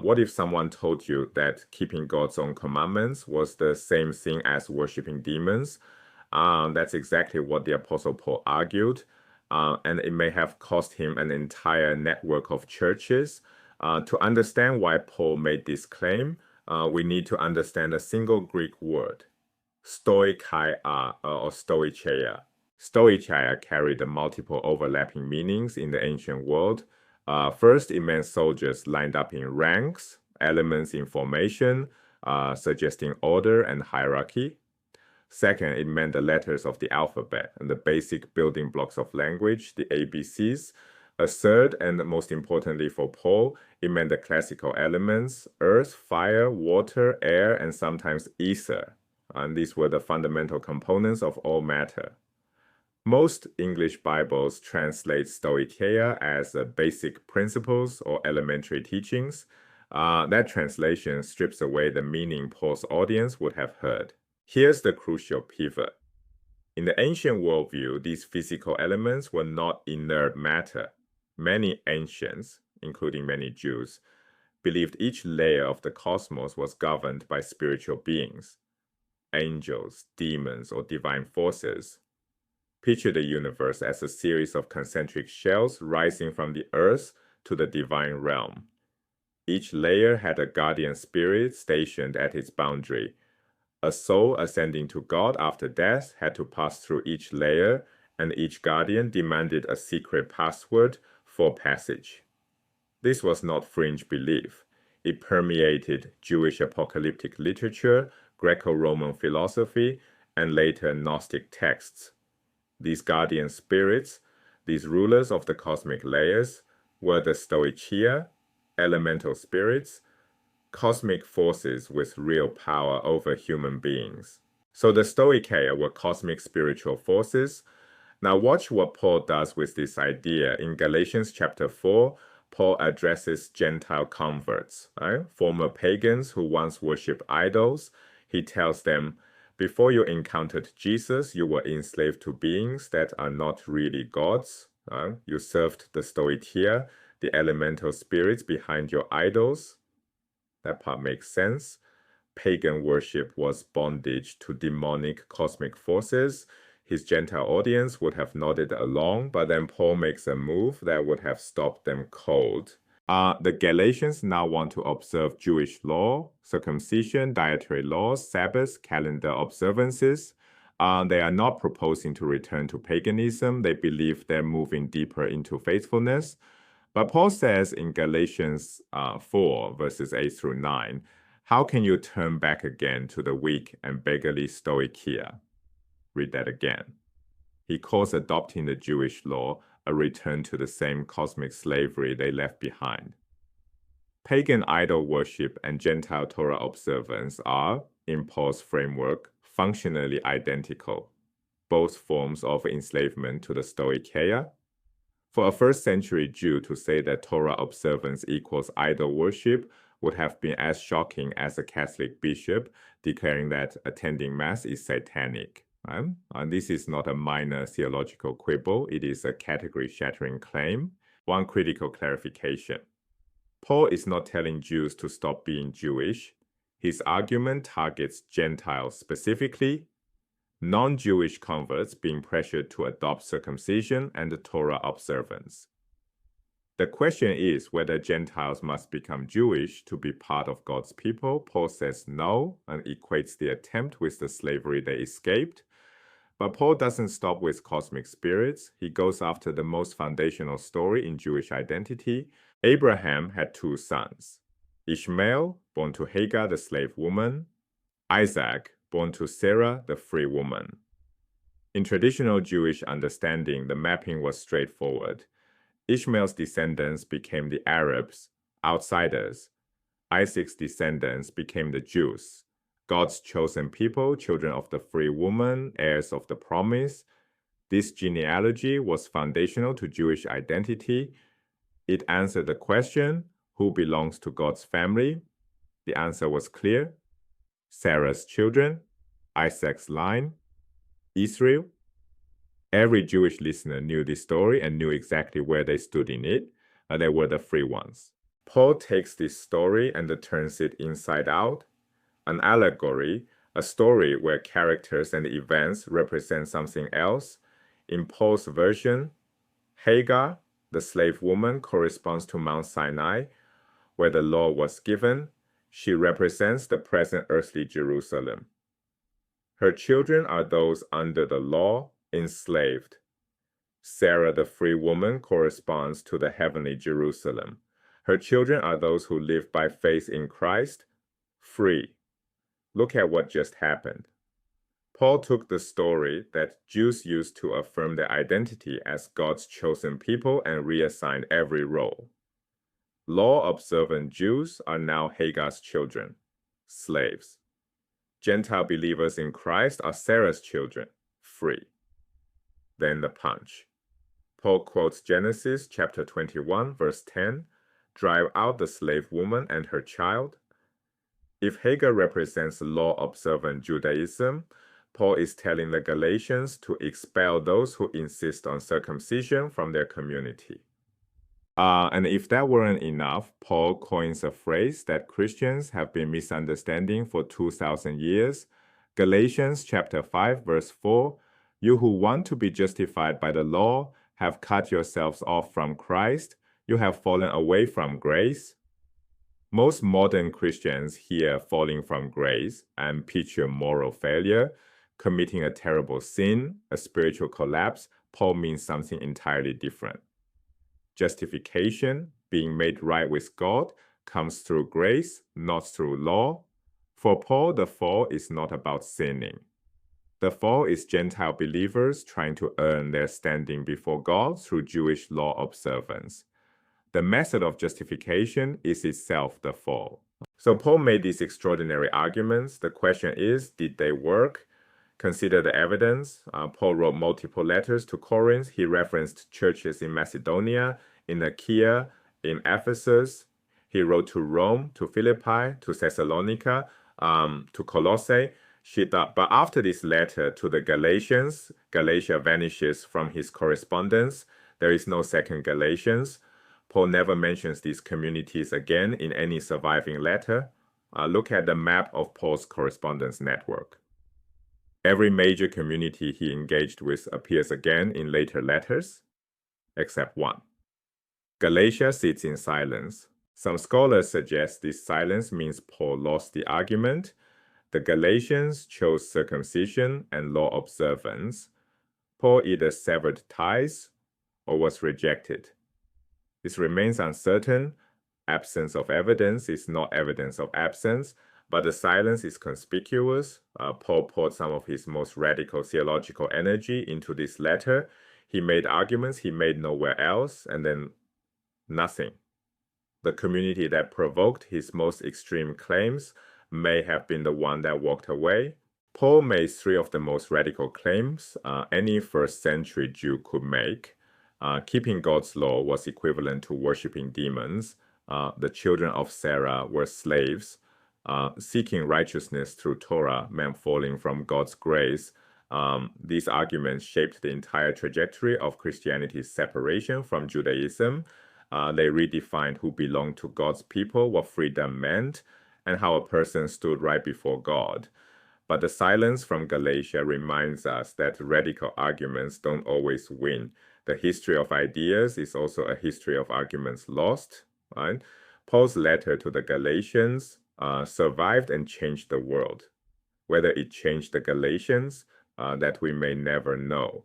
What if someone told you that keeping God's own commandments was the same thing as worshiping demons? That's exactly what the Apostle Paul argued, and it may have cost him an entire network of churches. To understand why Paul made this claim, we need to understand a single Greek word, stoicheia or stoicheia. Stoicheia carried multiple overlapping meanings in the ancient world. First, it meant soldiers lined up in ranks, elements in formation, suggesting order and hierarchy. Second, it meant the letters of the alphabet and the basic building blocks of language, the ABCs. Third, and most importantly for Paul, it meant the classical elements, earth, fire, water, air, and sometimes ether. And these were the fundamental components of all matter. Most English Bibles translate Stoicheia as basic principles or elementary teachings. That translation strips away the meaning Paul's audience would have heard. Here's the crucial pivot. In the ancient worldview, these physical elements were not inert matter. Many ancients, including many Jews, believed each layer of the cosmos was governed by spiritual beings, angels, demons, or divine forces. Picture the universe as a series of concentric shells rising from the earth to the divine realm. Each layer had a guardian spirit stationed at its boundary. A soul ascending to God after death had to pass through each layer, and each guardian demanded a secret password for passage. This was not fringe belief. It permeated Jewish apocalyptic literature, Greco-Roman philosophy, and later Gnostic texts. These guardian spirits, these rulers of the cosmic layers, were the Stoicheia, elemental spirits, cosmic forces with real power over human beings. So the Stoicheia were cosmic spiritual forces. Now watch what Paul does with this idea. In Galatians chapter 4, Paul addresses Gentile converts, right? Former pagans who once worshipped idols. He tells them, before you encountered Jesus, you were enslaved to beings that are not really gods. You served the Stoicheia, the elemental spirits behind your idols. That part makes sense. Pagan worship was bondage to demonic cosmic forces. His Gentile audience would have nodded along, but then Paul makes a move that would have stopped them cold. The Galatians now want to observe Jewish law, circumcision, dietary laws, Sabbaths, calendar observances. They are not proposing to return to paganism. They believe they're moving deeper into faithfulness. But Paul says in Galatians 4, verses 8 through 9, how can you turn back again to the weak and beggarly Stoicheia? Read that again. He calls adopting the Jewish law a return to the same cosmic slavery they left behind. Pagan idol worship and Gentile Torah observance are, in Paul's framework, functionally identical, both forms of enslavement to the Stoicheia. For a first-century Jew to say that Torah observance equals idol worship would have been as shocking as a Catholic bishop declaring that attending Mass is satanic. And this is not a minor theological quibble, it is a category-shattering claim. One critical clarification. Paul is not telling Jews to stop being Jewish. His argument targets Gentiles specifically, non-Jewish converts being pressured to adopt circumcision and the Torah observance. The question is whether Gentiles must become Jewish to be part of God's people. Paul says no and equates the attempt with the slavery they escaped. But Paul doesn't stop with cosmic spirits. He goes after the most foundational story in Jewish identity. Abraham had two sons, Ishmael, born to Hagar, the slave woman, Isaac, born to Sarah, the free woman. In traditional Jewish understanding, the mapping was straightforward. Ishmael's descendants became the Arabs, outsiders. Isaac's descendants became the Jews, God's chosen people, children of the free woman, heirs of the promise. This genealogy was foundational to Jewish identity. It answered the question, who belongs to God's family? The answer was clear. Sarah's children, Isaac's line, Israel. Every Jewish listener knew this story and knew exactly where they stood in it. They were the free ones. Paul takes this story and turns it inside out. An allegory, a story where characters and events represent something else. In Paul's version, Hagar, the slave woman, corresponds to Mount Sinai, where the law was given. She represents the present earthly Jerusalem. Her children are those under the law, enslaved. Sarah, the free woman, corresponds to the heavenly Jerusalem. Her children are those who live by faith in Christ, free. Look at what just happened. Paul took the story that Jews used to affirm their identity as God's chosen people and reassigned every role. Law-observant Jews are now Hagar's children, slaves. Gentile believers in Christ are Sarah's children, free. Then the punch. Paul quotes Genesis chapter 21, verse 10, "Drive out the slave woman and her child." If Hagar represents law-observant Judaism, Paul is telling the Galatians to expel those who insist on circumcision from their community. And if that weren't enough, Paul coins a phrase that Christians have been misunderstanding for 2,000 years. Galatians chapter 5, verse 4, "You who want to be justified by the law have cut yourselves off from Christ. You have fallen away from grace." Most modern Christians hear falling from grace and picture moral failure, committing a terrible sin, a spiritual collapse. Paul means something entirely different. Justification, being made right with God, comes through grace, not through law. For Paul, the fall is not about sinning. The fall is Gentile believers trying to earn their standing before God through Jewish law observance. The method of justification is itself the fall. So Paul made these extraordinary arguments. The question is, did they work? Consider the evidence. Paul wrote multiple letters to Corinth. He referenced churches in Macedonia, in Achaia, in Ephesus. He wrote to Rome, to Philippi, to Thessalonica, to Colossae. But after this letter to the Galatians, Galatia vanishes from his correspondence. There is no second Galatians. Paul never mentions these communities again in any surviving letter. Look at the map of Paul's correspondence network. Every major community he engaged with appears again in later letters, except one. Galatia sits in silence. Some scholars suggest this silence means Paul lost the argument. The Galatians chose circumcision and law observance. Paul either severed ties or was rejected. This remains uncertain. Absence of evidence is not evidence of absence, but the silence is conspicuous. Paul poured some of his most radical theological energy into this letter. He made arguments he made nowhere else, and then nothing. The community that provoked his most extreme claims may have been the one that walked away. Paul made three of the most radical claims any first-century Jew could make. Keeping God's law was equivalent to worshiping demons. The children of Sarah were slaves. Seeking righteousness through Torah meant falling from God's grace. These arguments shaped the entire trajectory of Christianity's separation from Judaism. They redefined who belonged to God's people, what freedom meant, and how a person stood right before God. But the silence from Galatia reminds us that radical arguments don't always win. The history of ideas is also a history of arguments lost. Right? Paul's letter to the Galatians survived and changed the world. Whether it changed the Galatians, that we may never know.